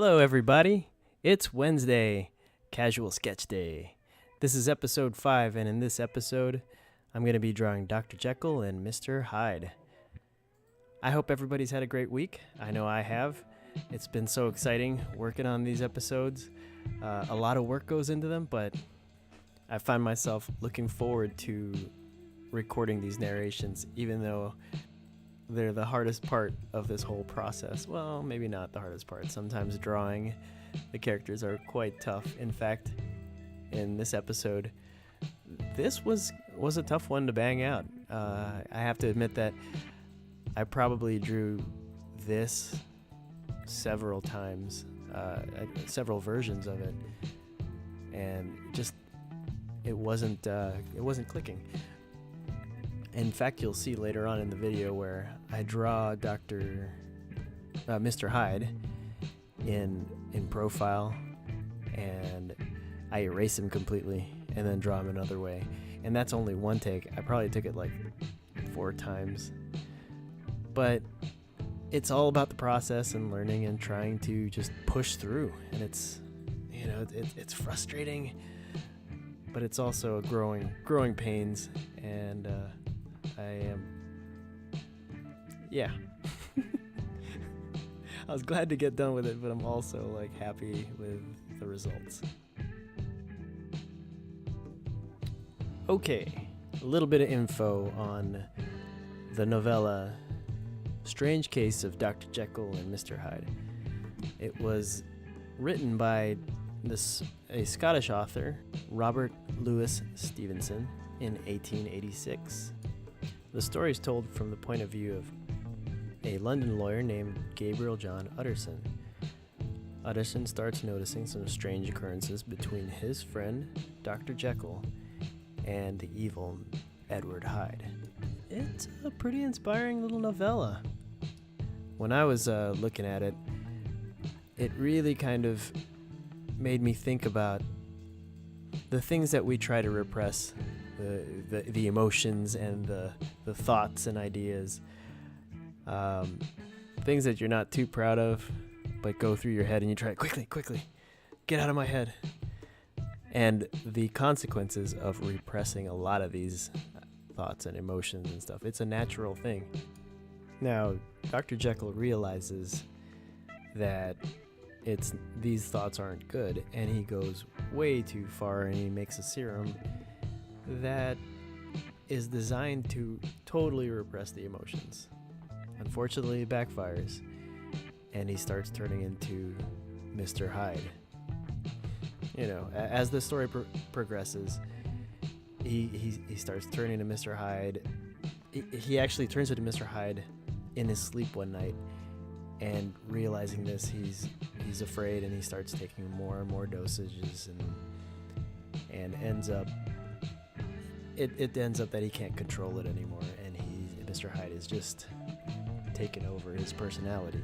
Hello, everybody. It's Wednesday, Casual Sketch Day. This is episode 5, and in this episode, I'm going to be drawing Dr. Jekyll and Mr. Hyde. I hope everybody's had a great week. I know I have. It's been so exciting working on these episodes. A lot of work goes into them, but I find myself looking forward to recording these narrations, even though they're the hardest part of this whole process. Well, maybe not the hardest part. Sometimes drawing the characters are quite tough. In fact, in this episode, this was a tough one to bang out. I have to admit that I probably drew this several times, several versions of it, and it wasn't clicking. In fact, you'll see later on in the video where I draw Mr. Hyde in profile, and I erase him completely and then draw him another way. And that's only one take. I probably took it like 4 times. But it's all about the process and learning and trying to just push through. And it's frustrating, but it's also growing pains. And I was glad to get done with it, but I'm also happy with the results. Okay, a little bit of info on the novella Strange Case of Dr. Jekyll and Mr. Hyde. It was written by a Scottish author, Robert Louis Stevenson, in 1886. The story is told from the point of view of a London lawyer named Gabriel John Utterson. Utterson starts noticing some strange occurrences between his friend, Dr. Jekyll, and the evil Edward Hyde. It's a pretty inspiring little novella. When I was looking at it, it really kind of made me think about the things that we try to repress, the emotions and the thoughts and ideas, things that you're not too proud of, but go through your head and you try quickly, get out of my head. And the consequences of repressing a lot of these thoughts and emotions and stuff. It's a natural thing. Now, Dr. Jekyll realizes that these thoughts aren't good, and he goes way too far, and he makes a serum that is designed to totally repress the emotions. Unfortunately, it backfires, and he starts turning into Mr. Hyde. As the story progresses, he starts turning to Mr. Hyde. He actually turns into Mr. Hyde in his sleep one night, and realizing this, he's afraid, and he starts taking more and more dosages, and ends up that he can't control it anymore, and Mr. Hyde is just taken over his personality.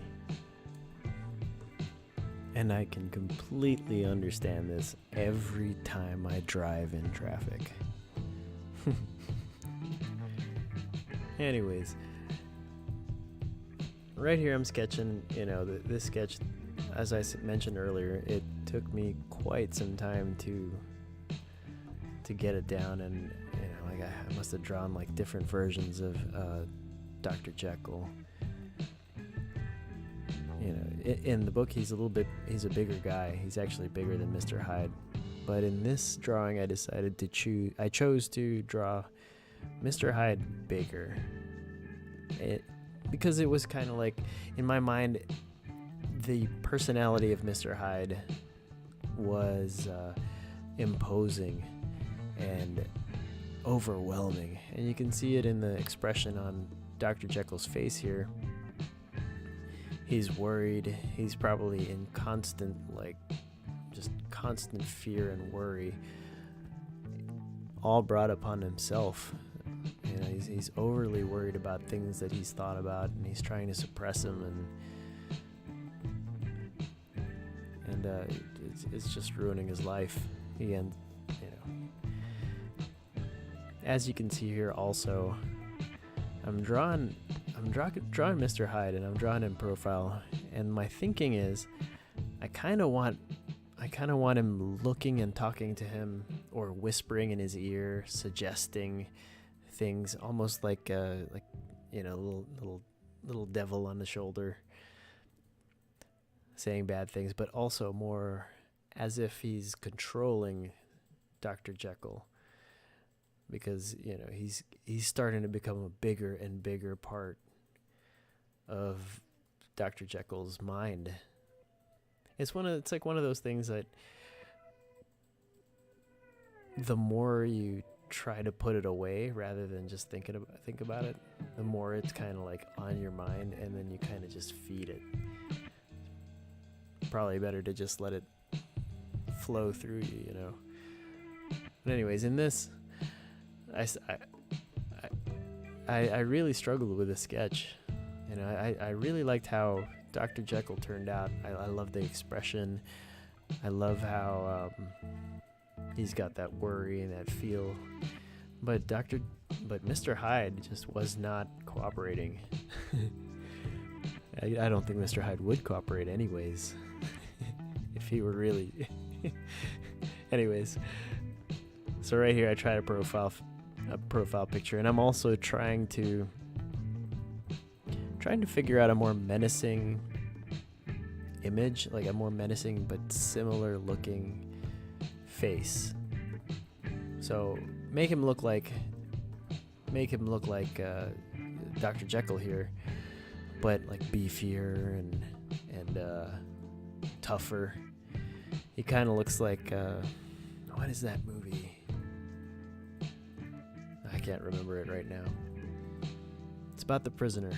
And I can completely understand this every time I drive in traffic. Anyways, right here I'm sketching, this sketch, as I mentioned earlier, it took me quite some time to get it down, and I must have drawn different versions of Dr. Jekyll. In the book, he's a bigger guy. He's actually bigger than Mr. Hyde. But in this drawing, I chose to draw Mr. Hyde bigger. Because it was kind of in my mind, the personality of Mr. Hyde was imposing and overwhelming. And you can see it in the expression on Dr. Jekyll's face here. He's worried. He's probably in constant fear and worry, all brought upon himself. He's overly worried about things that he's thought about, and he's trying to suppress them, and it's just ruining his life. As you can see here, also, I'm drawing Mr. Hyde, and I'm drawing in profile, and my thinking is I kind of want him looking and talking to him, or whispering in his ear, suggesting things, almost like little devil on the shoulder, saying bad things, but also more as if he's controlling Dr. Jekyll, because he's starting to become a bigger and bigger part of Dr. Jekyll's mind. It's like one of those things that the more you try to put it away rather than just think about it, the more it's kind of like on your mind, and then you kind of just feed it. Probably better to just let it flow through you, But anyways, in this, I really struggled with the sketch. I really liked how Dr. Jekyll turned out. I love the expression. I love how he's got that worry and that feel. But Mr. Hyde just was not cooperating. I don't think Mr. Hyde would cooperate anyways. If he were really... Anyways. So right here I tried a profile picture, and I'm also trying to figure out a more menacing image, like a more menacing but similar looking face. So make him look like Dr. Jekyll here, but like beefier and tougher. He kind of looks like what is that movie? I can't remember it right now. It's about the prisoner.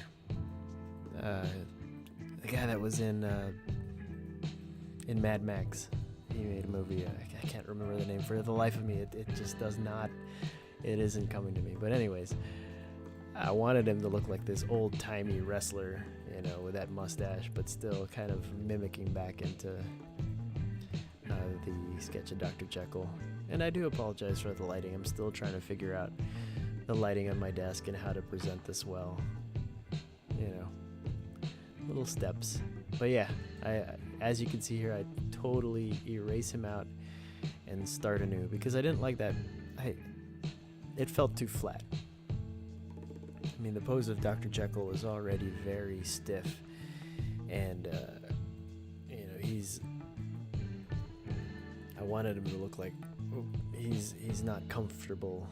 The guy that was in Mad Max. He made a movie. I can't remember the name for the life of me. It just does not. It isn't coming to me. But anyways, I wanted him to look like this old-timey wrestler, with that mustache, but still kind of mimicking back into the sketch of Dr. Jekyll. And I do apologize for the lighting. I'm still trying to figure out the lighting on my desk and how to present this well. Little steps. But yeah, as you can see here, I totally erase him out and start anew, because I didn't like that. It felt too flat. I mean, the pose of Dr. Jekyll is already very stiff, and I wanted him to look like he's not comfortable,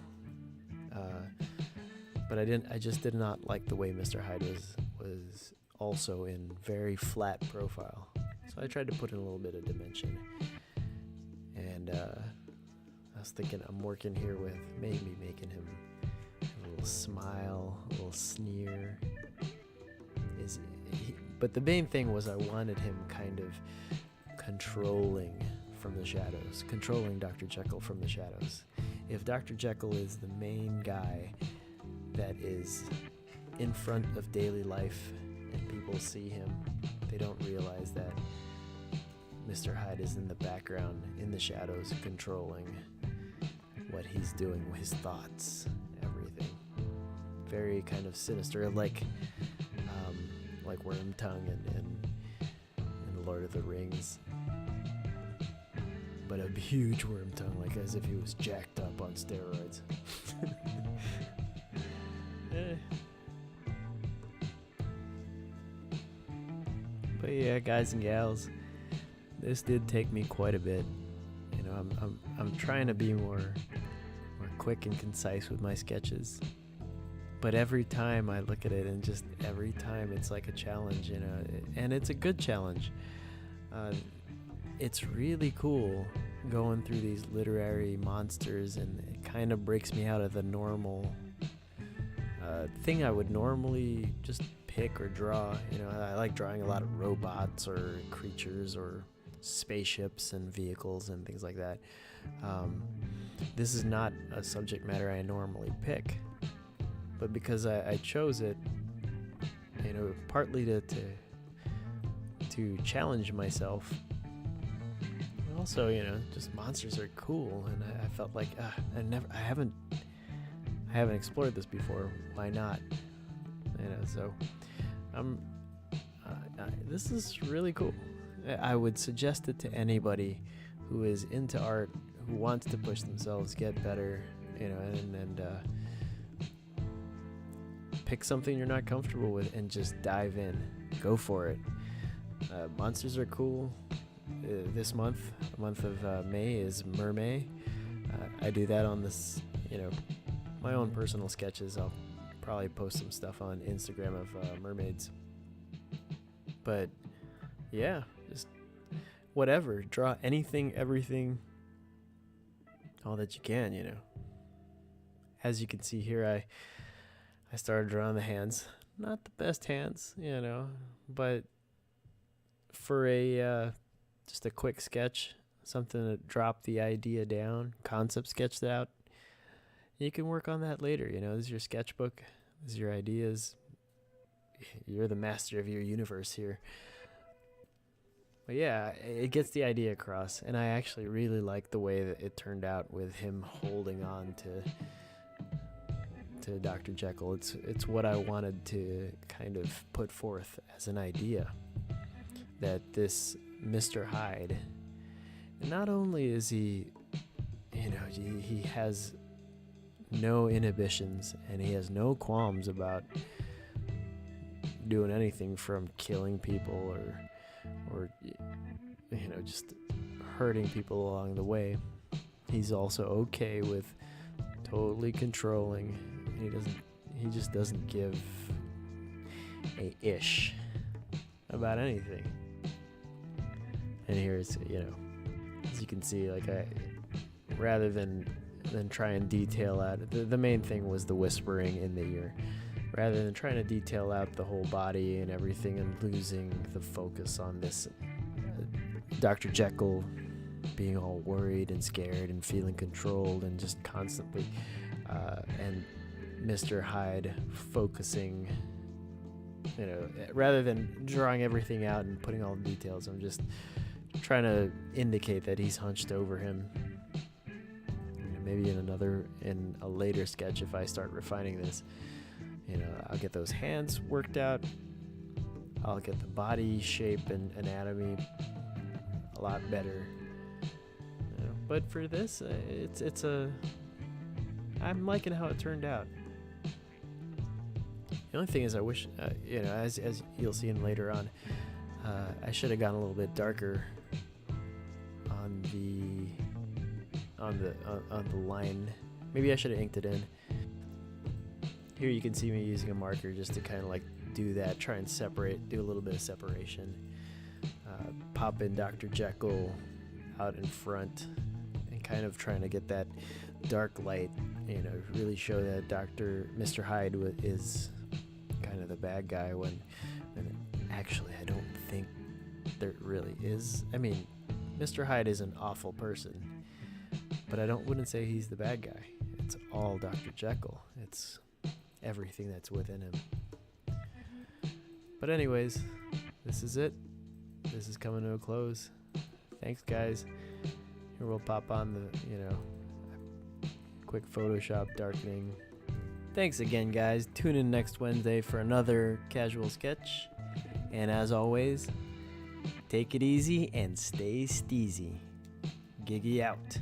but I just did not like the way Mr. Hyde was also in very flat profile. So I tried to put in a little bit of dimension, and I was thinking I'm working here with maybe making him a little smile, a little sneer. But the main thing was I wanted him kind of controlling Dr. Jekyll from the shadows. If Dr. Jekyll is the main guy that is in front of daily life and people see him, they don't realize that Mr. Hyde is in the background, in the shadows, controlling what he's doing, his thoughts, everything. Very kind of sinister, like Wormtongue in The Lord of the Rings. But a huge Wormtongue, like as if he was jacked up on steroids. But yeah, guys and gals, this did take me quite a bit. I'm trying to be more quick and concise with my sketches. But every time I look at it, and just every time it's like a challenge, and it's a good challenge. It's really cool going through these literary monsters, and it kind of breaks me out of the normal thing I would normally just pick or draw. I like drawing a lot of robots or creatures or spaceships and vehicles and things like that. This is not a subject matter I normally pick, but because I chose it, partly to challenge myself. Also, just monsters are cool, and I felt like I haven't explored this before. Why not? So this is really cool. I would suggest it to anybody who is into art, who wants to push themselves, get better, and pick something you're not comfortable with and just dive in. Go for it. Monsters are cool. This month, the month of May, is Mermay. I do that on this, my own personal sketches. I'll probably post some stuff on Instagram of mermaids. But yeah, just whatever. Draw anything, everything, all that you can, As you can see here, I started drawing the hands. Not the best hands, but for just a quick sketch, something to drop the idea down, concept sketch that out. You can work on that later, This is your sketchbook. This is your ideas. You're the master of your universe here. But yeah, it gets the idea across, and I actually really like the way that it turned out with him holding on to Dr. Jekyll. It's what I wanted to kind of put forth as an idea, that this Mr. Hyde, not only is he, he has no inhibitions and he has no qualms about doing anything from killing people or just hurting people along the way. He's also okay with totally controlling. He just doesn't give a ish about anything. And here's, as you can see, rather than try and detail out, the main thing was the whispering in the ear. Rather than trying to detail out the whole body and everything and losing the focus on this Dr. Jekyll being all worried and scared and feeling controlled and just constantly, and Mr. Hyde focusing, rather than drawing everything out and putting all the details, I'm just trying to indicate that he's hunched over him. Maybe in a later sketch, if I start refining this, I'll get those hands worked out. I'll get the body shape and anatomy a lot better. But for this, I'm liking how it turned out. The only thing is, I wish, as you'll see in later on, I should have gone a little bit darker on the line. Maybe I should have inked it in. Here you can see me using a marker just to kind of do that, try and do a little bit of separation. Pop in Dr. Jekyll out in front and kind of trying to get that dark light, really show that Mr. Hyde is kind of the bad guy when actually I don't think there really is. I mean, Mr. Hyde is an awful person, but I wouldn't say he's the bad guy. It's all Dr. Jekyll. It's everything that's within him. But anyways, this is it. This is coming to a close. Thanks, guys. Here we'll pop on the, quick Photoshop darkening. Thanks again, guys. Tune in next Wednesday for another casual sketch. And as always, take it easy and stay steezy. Giggy out.